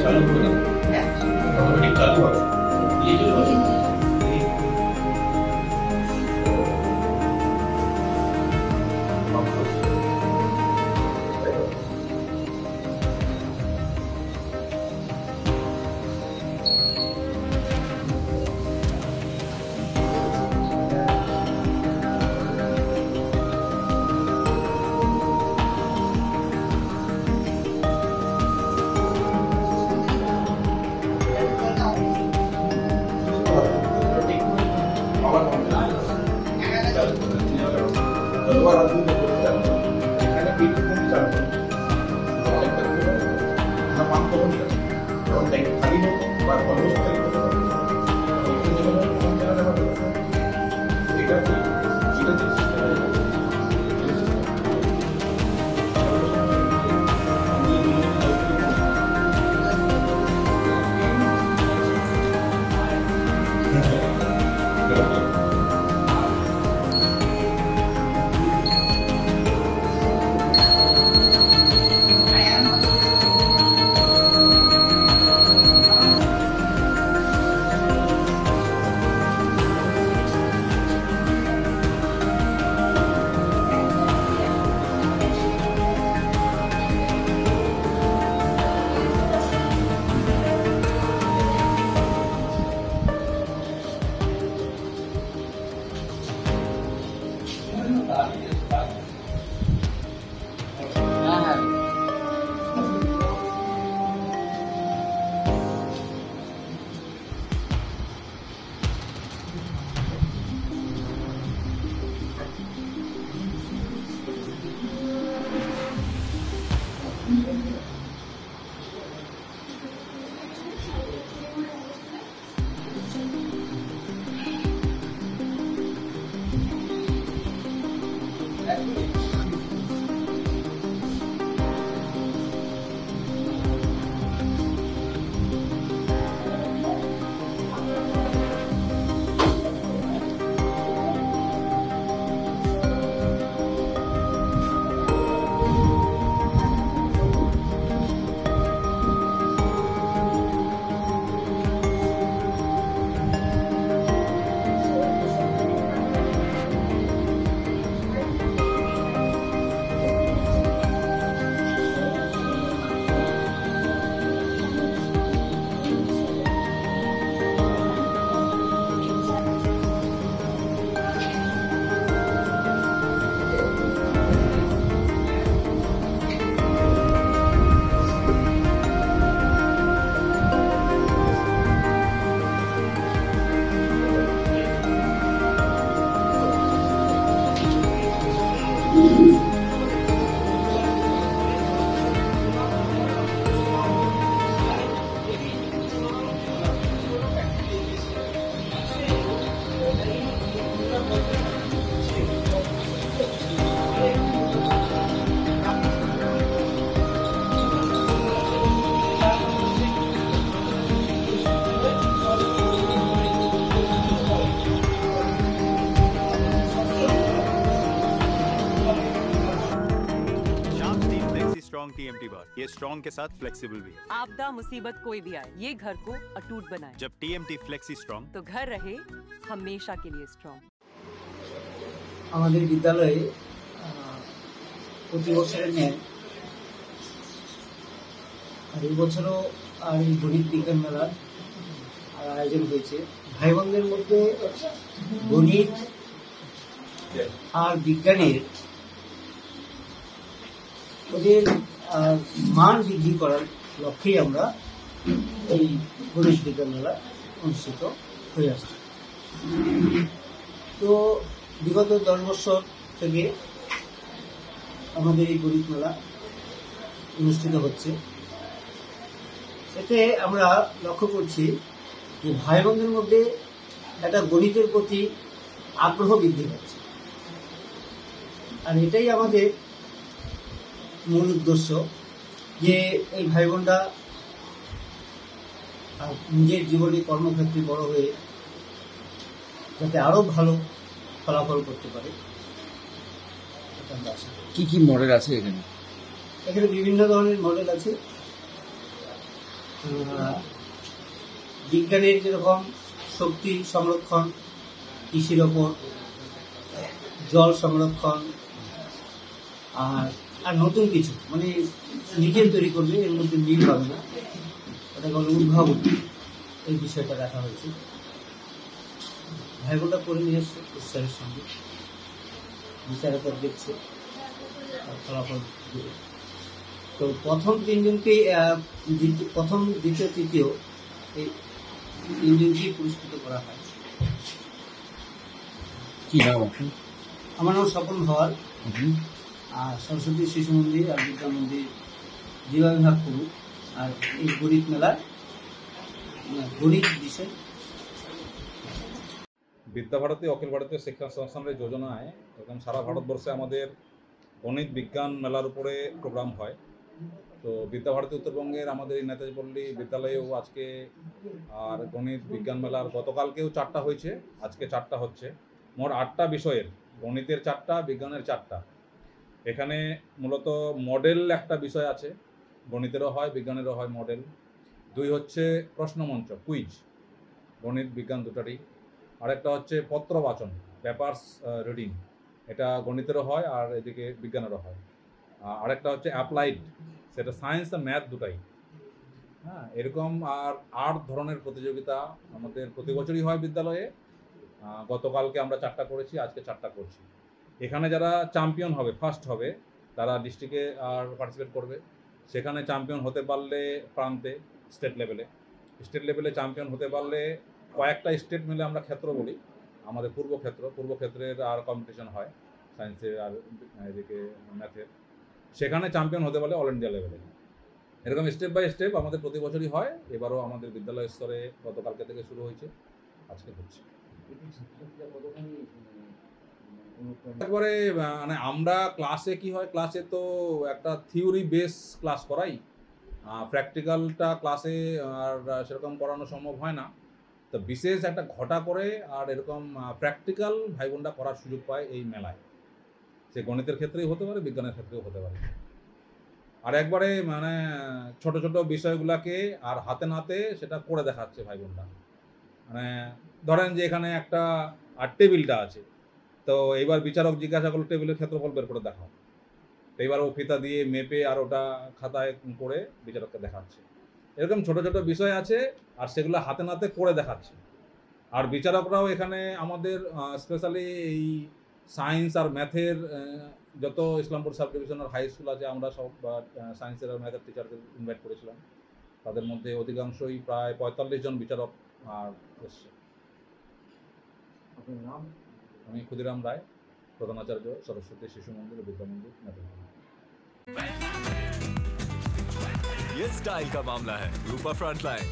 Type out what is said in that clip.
চালু করে দাও, অটোমেটিক চালু হবে। स्ट्रॉन्ग टीएमटी बार, ये स्ट्रॉन्ग के साथ फ्लेक्सिबल भी है। आपदा मुसीबत कोई भी आए, ये घर को अटूट बनाए। जब टीएमटी फ्लेक्सी स्ट्रॉन्ग, तो घर रहे हमेशा के लिए स्ट्रॉन्ग। আমাদের বিদ্যালয়ে প্রতি বছরের ন্যায় আর এই বছরও আর এই গণিত বিজ্ঞান মেলার আয়োজন হয়েছে। ভাই বোনদের মধ্যে গণিত আর বিজ্ঞানের ওদের মান বৃদ্ধি করার লক্ষ্যেই আমরা এই গণিত বিজ্ঞান মেলা অনুষ্ঠিত হয়ে আসছে। তো বিগত 10 বছর থেকে আমাদের এই গণিত মেলা অনুষ্ঠিত হচ্ছে। এতে আমরা লক্ষ্য করছি যে ভাই বোনদের মধ্যে একটা গণিতের প্রতি আগ্রহ বৃদ্ধি পাচ্ছে, আর এটাই আমাদের মূল উদ্দেশ্য যে এই ভাই বোনরা নিজের জীবনে কর্মক্ষেত্রে বড় হয়ে যাতে আরো ভালো ফলাফল করতে পারে। কি কি মডেল আছে এখানে? এখানে বিভিন্ন ধরনের মডেল আছে। বিজ্ঞানের যেরকম শক্তি সংরক্ষণ, কৃষির ওপর, জল সংরক্ষণ, আর আর নতুন কিছু মানে নিজে তৈরি করবে, এর মধ্যে মিল হবে না, ওটাকে বলে উদ্ভাবনী, এই বিষয়টা রাখা হয়েছে। ভাইবোনটা করে নিয়ে এসছে উৎসাহের সঙ্গে, বিচারকরা দেখছে আর ফলাফল দেবে। তো প্রথম তিনজনকে প্রথম, দ্বিতীয়, তৃতীয় এই তিনজনকেই পুরস্কৃত করা হয়। কি নাম আপনি? আমার নাম স্বপন ভাওয়াল, আর সরস্বতী শিশু মন্দির আর বিদ্যা মন্দির জীবা বিভাগ প্রমুখ। আর এই গণিত মেলার গণিত বিষয়। বিদ্যাভারতী অখিল ভারতীয় শিক্ষা সংস্থানের যোজনায় এখন সারা ভারতবর্ষে আমাদের গণিত বিজ্ঞান মেলার উপরে প্রোগ্রাম হয়। তো বিদ্যাভারতী উত্তরবঙ্গের আমাদের এই নেতাজি পল্লী বিদ্যালয়েও আজকে আর গণিত বিজ্ঞান মেলার গতকালকেও 4টা হয়েছে, আজকে 4টা হচ্ছে। মোট 8টা বিষয়ের, গণিতের 4টা, বিজ্ঞানের 4টা। এখানে মূলত মডেল একটা বিষয় আছে, গণিতেরও হয় বিজ্ঞানেরও হয় মডেল। 2 হচ্ছে প্রশ্নমঞ্চ, কুইজ, গণিত বিজ্ঞান দুটারই। আরেকটা হচ্ছে পত্র বাচন, পেপারস রিডিং, এটা গণিতেরও হয় আর এদিকে বিজ্ঞানেরও হয়। আরেকটা হচ্ছে অ্যাপ্লাইড, সেটা সায়েন্স আর ম্যাথ দুটাই। হ্যাঁ, এরকম আর 8 ধরনের প্রতিযোগিতা আমাদের প্রতি বছরই হয় বিদ্যালয়ে। গতকালকে আমরা 4টা করেছি, আজকে 4টা করছি। এখানে যারা চ্যাম্পিয়ন হবে, ফার্স্ট হবে, তারা ডিস্ট্রিক্টে আর পার্টিসিপেট করবে। সেখানে চ্যাম্পিয়ন হতে পারলে প্রান্তে স্টেট লেভেলে চ্যাম্পিয়ন হতে পারলে কয়েকটা স্টেট মিলে আমরা ক্ষেত্র বলি, আমাদের পূর্ব ক্ষেত্রের আর কম্পিটিশন হয় সায়েন্সের আর এদিকে ম্যাথের। সেখানে চ্যাম্পিয়ন হতে পারলে অল ইন্ডিয়া লেভেলে। এরকম স্টেপ বাই স্টেপ আমাদের প্রতি বছরই হয়। এবারও আমাদের বিদ্যালয় স্তরে গতকালকে থেকে শুরু হয়েছে, আজকে হচ্ছে। একবারে মানে আমরা ক্লাসে কি হয়, ক্লাসে তো একটা থিওরি বেস ক্লাস করাই, প্র্যাকটিক্যালটা ক্লাসে আর সেরকম করানো সম্ভব হয় না। তো বিশেষ একটা ঘটা করে আর এরকম প্র্যাকটিক্যাল ভাই বোনরা করার সুযোগ পায় এই মেলায়। সে গণিতের ক্ষেত্রেই হতে পারে, বিজ্ঞানের ক্ষেত্রেও হতে পারে। আর একবারে মানে ছোট ছোট বিষয়গুলোকে আর হাতে নাতে সেটা করে দেখাচ্ছে ভাই বোনরা। মানে ধরেন যে এখানে একটা আর টেবিলটা আছে, তো এইবার বিচারক জিজ্ঞাসা করলো টেবিলের ক্ষেত্রফল বের করে দেখাও। তো এবার ও ফিতা দিয়ে মেপে আর ওটা খাতায় করে বিচারককে দেখাচ্ছে। এরকম ছোট ছোট বিষয় আছে আর সেগুলো হাতে নাতে করে দেখাচ্ছে। আর বিচারকরাও এখানে আমাদের স্পেশালি এই সায়েন্স আর ম্যাথের যত ইসলামপুর সাব ডিভিশনের হাই স্কুল আছে, আমরা সব সায়েন্সের আর ম্যাথের টিচারদের ইনভাইট করেছিলাম। তাদের মধ্যে অধিকাংশই প্রায় 45 জন বিচারক আর এসছে। আপনার নাম? আমি ক্ষুদিরাম রায়, প্রধানাচার্য, সরস্বতী শিশু মন্দির ও বিদ্যা মন্দির, নেতাজি। ये स्टाइल का मामला है, रूपा फ्रंटलाइन।